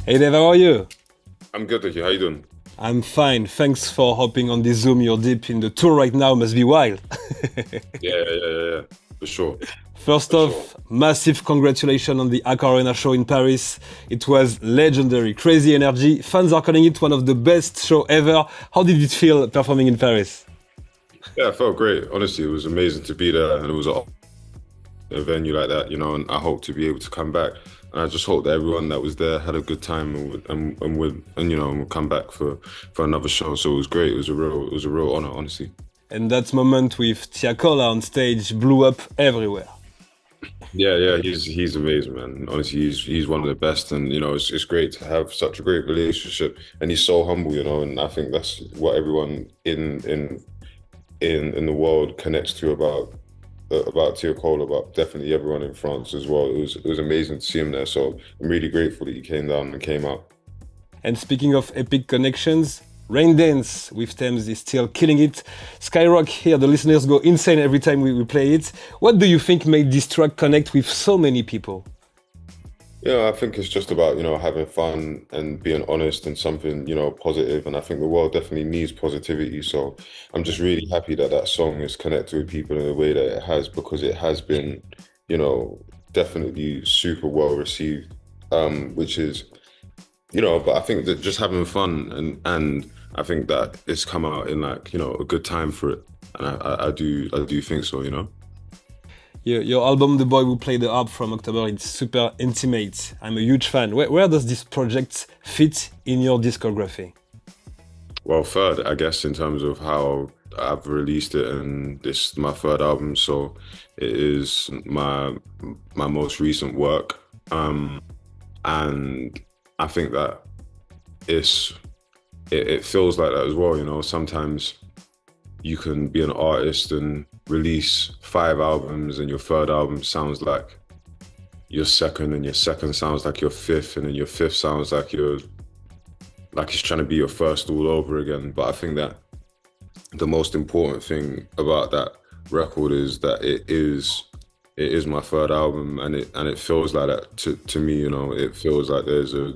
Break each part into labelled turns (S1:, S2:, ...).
S1: Hey Dave, how are you?
S2: I'm good, thank you. How you doing?
S1: I'm fine. Thanks for hopping on this Zoom. You're deep in the tour right now. Must be wild.
S2: Yeah. For sure,
S1: First
S2: for sure.
S1: off, massive congratulations on the Accor Arena show in Paris. It was legendary, crazy energy. Fans are calling it one of the best show ever. How did it feel performing in Paris?
S2: Yeah, I felt great. Honestly, it was amazing to be there, and it was a venue like that, and I hope to be able to come back. And I just hope that everyone that was there had a good time and would come back for another show. So it was great. It was a real honor, honestly.
S1: And that moment with Tiakola on stage blew up everywhere.
S2: Yeah, he's amazing, man. Honestly, he's one of the best, and it's great to have such a great relationship. And he's so humble, and I think that's what everyone in the world connects to about Tiakola, but definitely everyone in France as well. It was amazing to see him there. So I'm really grateful that he came down and came out.
S1: And speaking of epic connections, Raindance with Thames is still killing it. Skyrock here, the listeners go insane every time we play it. What do you think made this track connect with so many people?
S2: Yeah, I think it's just about, having fun and being honest and something, positive. And I think the world definitely needs positivity. So I'm just really happy that that song is connected with people in the way that it has, because it has been, you know, definitely super well received. Which is, but I think that just having fun and I think that it's come out in like, a good time for it. And I do think so.
S1: Your album, The Boy Who Played the Harp from October, it's super intimate. I'm a huge fan. Where does this project fit in your discography?
S2: Well, third, I guess, in terms of how I've released it, and this is my third album, so it is my most recent work, and I think that it's it feels like that as well. Sometimes you can be an artist and release 5 albums, and your third album sounds like your second, and your second sounds like your fifth, and then your fifth sounds like it's trying to be your first all over again. But I think that the most important thing about that record is that it is my third album, and it feels like that to me. It feels like there's a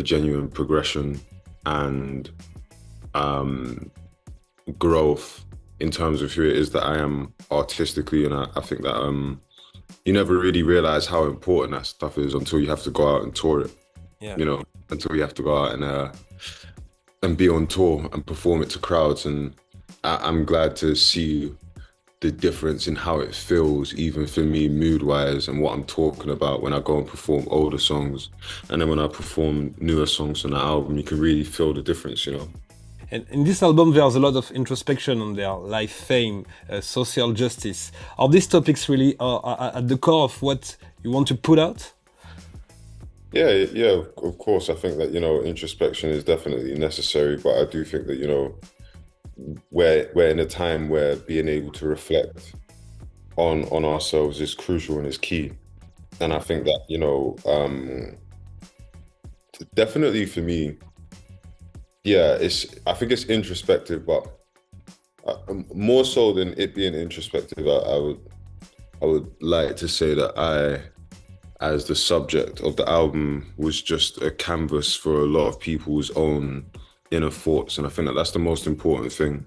S2: genuine progression and growth in terms of who it is that I am artistically. And I think that you never really realize how important that stuff is until you have to go out and tour it.
S1: Yeah.
S2: Until you have to go out and be on tour and perform it to crowds. And I'm glad to see the difference in how it feels, even for me, mood wise, and what I'm talking about when I go and perform older songs. And then when I perform newer songs on the album, you can really feel the difference.
S1: And in this album, there's a lot of introspection on there, life, fame, social justice. Are these topics really at the core of what you want to put out?
S2: Yeah, of course. I think that, introspection is definitely necessary, but I do think that, we're in a time where being able to reflect on ourselves is crucial and is key. And I think that, definitely for me, yeah, I think it's introspective, but more so than it being introspective, I would like to say that as the subject of the album, was just a canvas for a lot of people's own inner thoughts. And I think that that's the most important thing.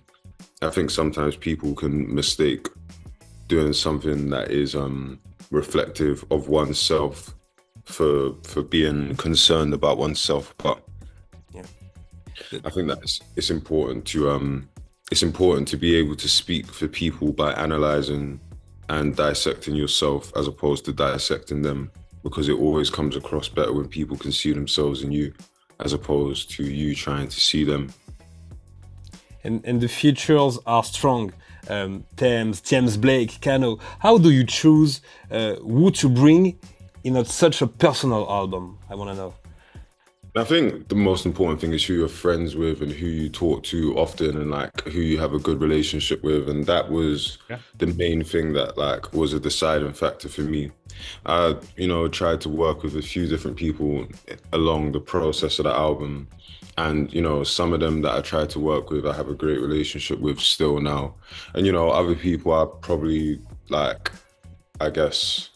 S2: I think sometimes people can mistake doing something that is reflective of oneself for being concerned about oneself. But
S1: Yeah.
S2: I think that it's important to be able to speak for people by analyzing and dissecting yourself as opposed to dissecting them, because it always comes across better when people can see themselves in you as opposed to you trying to see them.
S1: And the features are strong. Thames, James Blake, Kano. How do you choose who to bring in such a personal album? I want to know.
S2: I think the most important thing is who you're friends with and who you talk to often, and like who you have a good relationship with. And that was
S1: Yeah.
S2: the main thing that like was a deciding factor for me. I, tried to work with a few different people along the process of the album. And, some of them that I tried to work with, I have a great relationship with still now. And, other people I probably like, I guess,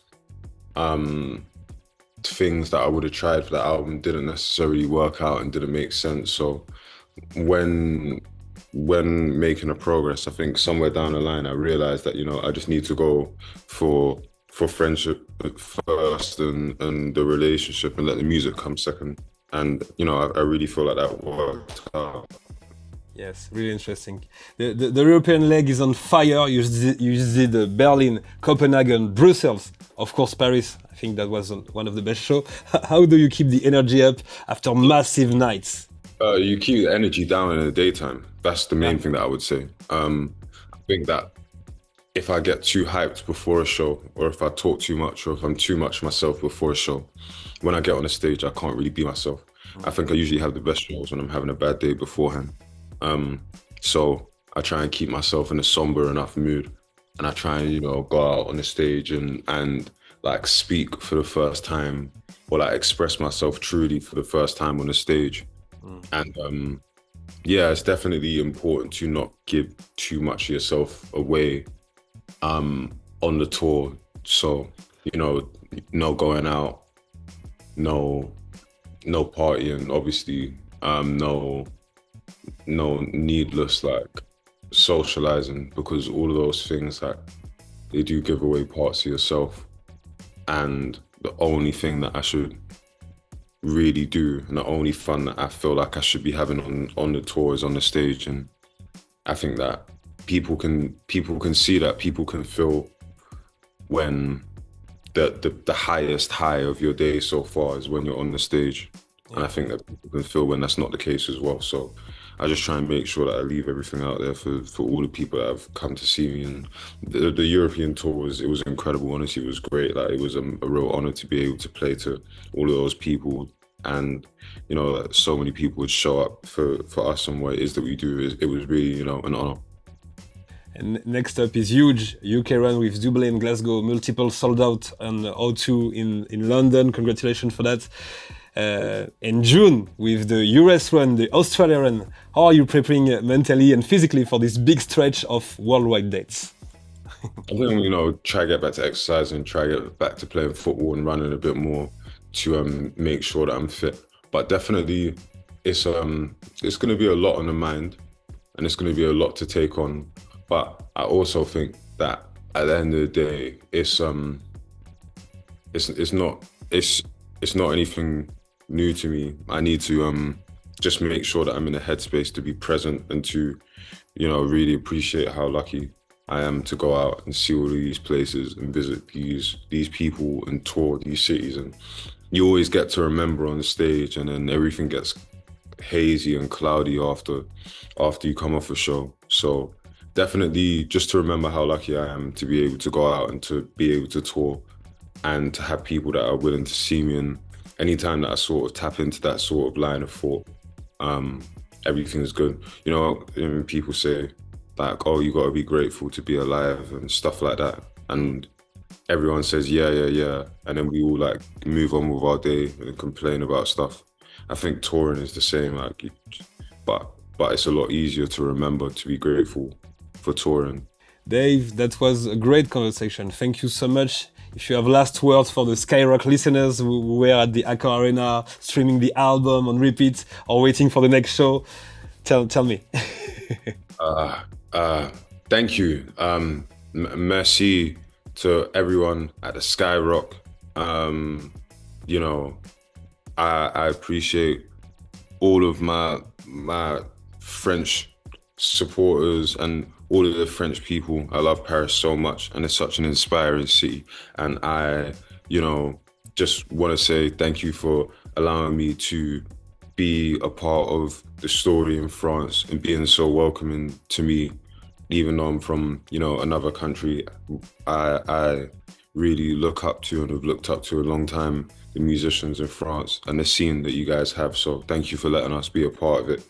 S2: things that I would have tried for the album didn't necessarily work out and didn't make sense. So when making a progress, I think somewhere down the line I realized that, you know, I just need to go for friendship first and the relationship, and let the music come second. And you know, I really feel like that worked out.
S1: Yes, really interesting. The European leg is on fire. You did Berlin, Copenhagen, Brussels, of course Paris. I think that was one of the best shows. How do you keep the energy up after massive nights?
S2: You keep the energy down in the daytime. That's the main thing that I would say. I think that if I get too hyped before a show, or if I talk too much, or if I'm too much myself before a show, when I get on the stage, I can't really be myself. I think I usually have the best shows when I'm having a bad day beforehand. So I try and keep myself in a somber enough mood, and I try and, you know, go out on the stage and like speak for the first time, or like express myself truly for the first time on the stage. And yeah, it's definitely important to not give too much of yourself away on the tour. So, you know, no going out, no partying, obviously, no needless like socializing, because all of those things, like, they do give away parts of yourself. And the only thing that I should really do, and the only fun that I feel like I should be having on the tour, is on the stage. And I think that people can see that, people can feel when the highest high of your day so far is when you're on the stage. And I think that people can feel when that's not the case as well. So I just try and make sure that I leave everything out there for all the people that have come to see me. And the European tour was incredible. Honestly, it was great. Like, it was a real honor to be able to play to all of those people. And, you know, like, so many people would show up for us and what it is that we do. It was really, you know, an honor.
S1: And next up is huge UK run with Dublin, Glasgow, multiple sold out, and O2 in London. Congratulations for that. In June with the US run, the Australia run. How are you preparing mentally and physically for this big stretch of worldwide dates?
S2: I think, you know, try to get back to exercising, try to get back to playing football and running a bit more to make sure that I'm fit. But definitely, it's going to be a lot on the mind, and it's going to be a lot to take on. But I also think that at the end of the day, it's not anything new to me. I need to just make sure that I'm in a headspace to be present and to, you know, really appreciate how lucky I am to go out and see all of these places and visit these people and tour these cities. And you always get to remember on the stage, and then everything gets hazy and cloudy after you come off a show. So definitely just to remember how lucky I am to be able to go out and to be able to tour and to have people that are willing to see me. And anytime that I sort of tap into that sort of line of thought, everything's good. You know, people say like, oh, you got to be grateful to be alive and stuff like that. And everyone says, yeah. And then we all like move on with our day and complain about stuff. I think touring is the same, like, but it's a lot easier to remember to be grateful for touring.
S1: Dave, that was a great conversation. Thank you so much. If you have last words for the Skyrock listeners who were at the Accor Arena streaming the album on repeat or waiting for the next show, tell me.
S2: Thank you. Merci to everyone at the Skyrock. You know, I appreciate all of my French supporters and all of the French people. I love Paris so much, and it's such an inspiring city. And I, you know, just want to say thank you for allowing me to be a part of the story in France and being so welcoming to me, even though I'm from, you know, another country. I really look up to and have looked up to a long time the musicians in France and the scene that you guys have. So thank you for letting us be a part of it.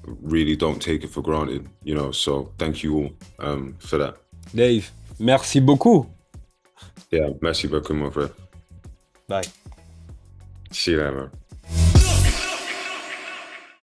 S2: Really don't take it for granted, you know, so thank you all for that.
S1: Dave, merci beaucoup.
S2: Yeah, merci beaucoup, my friend.
S1: Bye.
S2: See you later, man.